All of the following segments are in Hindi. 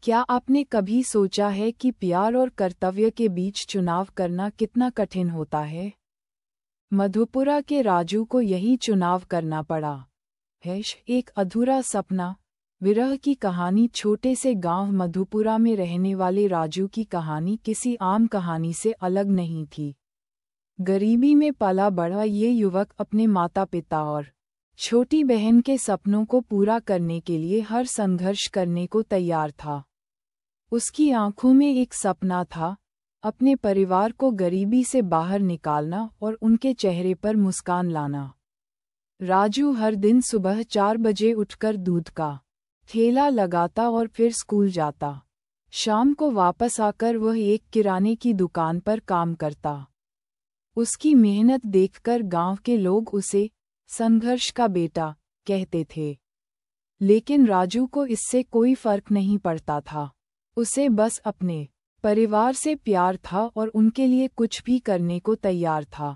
क्या आपने कभी सोचा है कि प्यार और कर्तव्य के बीच चुनाव करना कितना कठिन होता है? मधुपुरा के राजू को यही चुनाव करना पड़ा है। एक अधूरा सपना, विरह की कहानी। छोटे से गांव मधुपुरा में रहने वाले राजू की कहानी किसी आम कहानी से अलग नहीं थी। गरीबी में पला बढ़ा ये युवक अपने माता पिता और छोटी बहन के सपनों को पूरा करने के लिए हर संघर्ष करने को तैयार था। उसकी आंखों में एक सपना था, अपने परिवार को गरीबी से बाहर निकालना और उनके चेहरे पर मुस्कान लाना। राजू हर दिन सुबह 4 बजे उठकर दूध का ठेला लगाता और फिर स्कूल जाता। शाम को वापस आकर वह एक किराने की दुकान पर काम करता। उसकी मेहनत देखकर गांव के लोग उसे संघर्ष का बेटा कहते थे, लेकिन राजू को इससे कोई फर्क नहीं पड़ता था। उसे बस अपने परिवार से प्यार था और उनके लिए कुछ भी करने को तैयार था।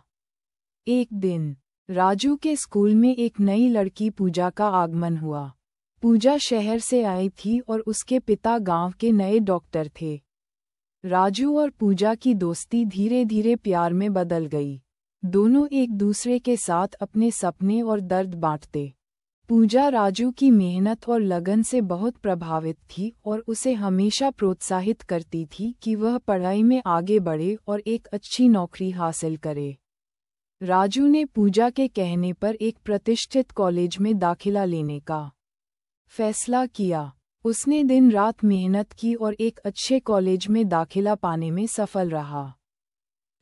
एक दिन राजू के स्कूल में एक नई लड़की पूजा का आगमन हुआ। पूजा शहर से आई थी और उसके पिता गांव के नए डॉक्टर थे। राजू और पूजा की दोस्ती धीरे धीरे प्यार में बदल गई। दोनों एक दूसरे के साथ अपने सपने और दर्द बांटते। पूजा राजू की मेहनत और लगन से बहुत प्रभावित थी और उसे हमेशा प्रोत्साहित करती थी कि वह पढ़ाई में आगे बढ़े और एक अच्छी नौकरी हासिल करे। राजू ने पूजा के कहने पर एक प्रतिष्ठित कॉलेज में दाखिला लेने का फैसला किया। उसने दिन रात मेहनत की और एक अच्छे कॉलेज में दाखिला पाने में सफल रहा।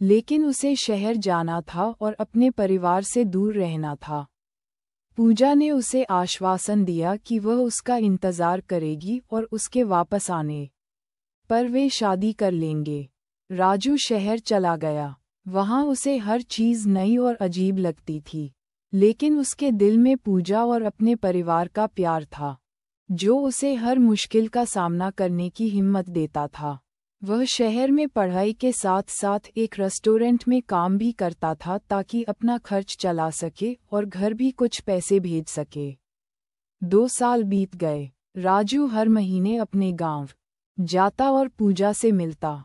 लेकिन उसे शहर जाना था और अपने परिवार से दूर रहना था। पूजा ने उसे आश्वासन दिया कि वह उसका इंतजार करेगी और उसके वापस आने पर वे शादी कर लेंगे। राजू शहर चला गया। वहां उसे हर चीज नई और अजीब लगती थी, लेकिन उसके दिल में पूजा और अपने परिवार का प्यार था, जो उसे हर मुश्किल का सामना करने की हिम्मत देता था। वह शहर में पढ़ाई के साथ साथ एक रेस्टोरेंट में काम भी करता था ताकि अपना खर्च चला सके और घर भी कुछ पैसे भेज सके। 2 साल बीत गए। राजू हर महीने अपने गांव जाता और पूजा से मिलता।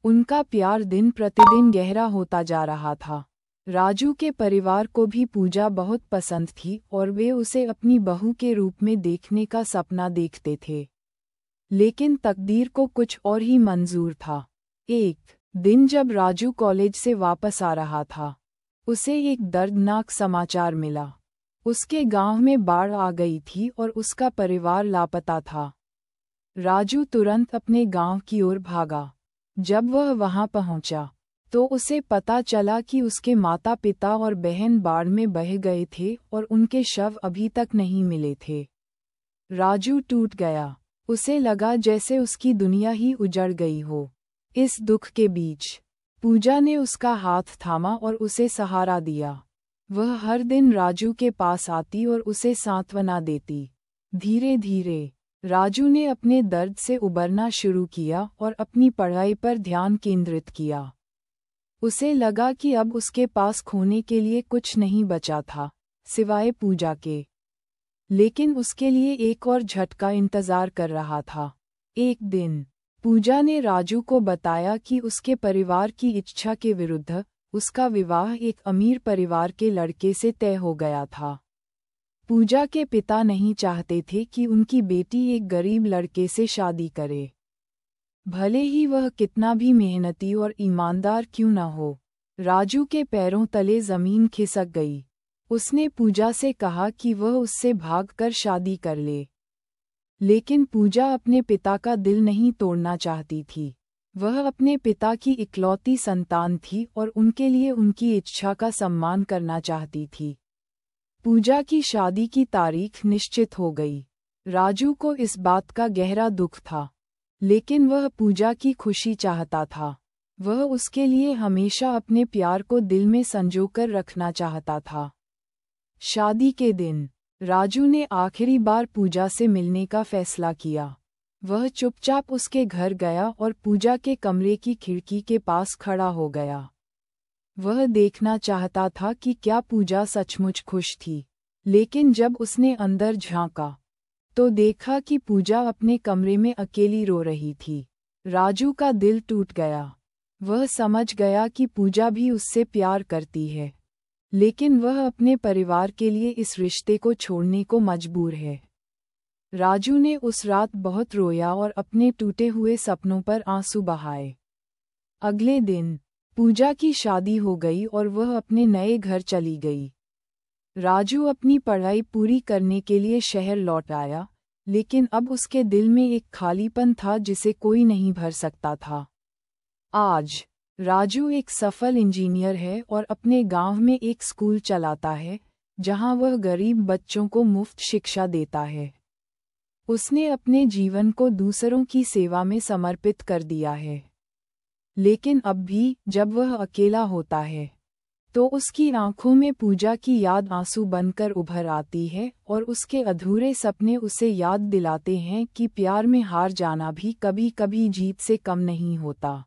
उनका प्यार दिन प्रतिदिन गहरा होता जा रहा था। राजू के परिवार को भी पूजा बहुत पसंद थी और वे उसे अपनी बहू के रूप में देखने का सपना देखते थे। लेकिन तकदीर को कुछ और ही मंजूर था। एक दिन जब राजू कॉलेज से वापस आ रहा था, उसे एक दर्दनाक समाचार मिला। उसके गांव में बाढ़ आ गई थी और उसका परिवार लापता था। राजू तुरंत अपने गांव की ओर भागा। जब वह वहां पहुंचा, तो उसे पता चला कि उसके माता पिता और बहन बाढ़ में बह गए थे और उनके शव अभी तक नहीं मिले थे। राजू टूट गया। उसे लगा जैसे उसकी दुनिया ही उजड़ गई हो। इस दुख के बीच पूजा ने उसका हाथ थामा और उसे सहारा दिया। वह हर दिन राजू के पास आती और उसे सांत्वना देती। धीरे धीरे राजू ने अपने दर्द से उबरना शुरू किया और अपनी पढ़ाई पर ध्यान केंद्रित किया। उसे लगा कि अब उसके पास खोने के लिए कुछ नहीं बचा था, सिवाय पूजा के। लेकिन उसके लिए एक और झटका इंतजार कर रहा था। एक दिन पूजा ने राजू को बताया कि उसके परिवार की इच्छा के विरुद्ध उसका विवाह एक अमीर परिवार के लड़के से तय हो गया था। पूजा के पिता नहीं चाहते थे कि उनकी बेटी एक गरीब लड़के से शादी करे, भले ही वह कितना भी मेहनती और ईमानदार क्यों न हो। राजू के पैरों तले जमीन खिसक गई। उसने पूजा से कहा कि वह उससे भागकर शादी कर ले। लेकिन पूजा अपने पिता का दिल नहीं तोड़ना चाहती थी। वह अपने पिता की इकलौती संतान थी और उनके लिए उनकी इच्छा का सम्मान करना चाहती थी। पूजा की शादी की तारीख निश्चित हो गई। राजू को इस बात का गहरा दुख था, लेकिन वह पूजा की खुशी चाहता था। वह उसके लिए हमेशा अपने प्यार को दिल में संजोकर रखना चाहता था। शादी के दिन राजू ने आखिरी बार पूजा से मिलने का फैसला किया। वह चुपचाप उसके घर गया और पूजा के कमरे की खिड़की के पास खड़ा हो गया। वह देखना चाहता था कि क्या पूजा सचमुच खुश थी। लेकिन जब उसने अंदर झांका, तो देखा कि पूजा अपने कमरे में अकेली रो रही थी। राजू का दिल टूट गया। वह समझ गया कि पूजा भी उससे प्यार करती है, लेकिन वह अपने परिवार के लिए इस रिश्ते को छोड़ने को मजबूर है। राजू ने उस रात बहुत रोया और अपने टूटे हुए सपनों पर आंसू बहाए। अगले दिन पूजा की शादी हो गई और वह अपने नए घर चली गई। राजू अपनी पढ़ाई पूरी करने के लिए शहर लौट आया, लेकिन अब उसके दिल में एक खालीपन था जिसे कोई नहीं भर सकता था। आज राजू एक सफल इंजीनियर है और अपने गांव में एक स्कूल चलाता है, जहां वह गरीब बच्चों को मुफ्त शिक्षा देता है। उसने अपने जीवन को दूसरों की सेवा में समर्पित कर दिया है। लेकिन अब भी जब वह अकेला होता है, तो उसकी आंखों में पूजा की याद आंसू बनकर उभर आती है और उसके अधूरे सपने उसे याद दिलाते हैं कि प्यार में हार जाना भी कभी-कभी जीत से कम नहीं होता।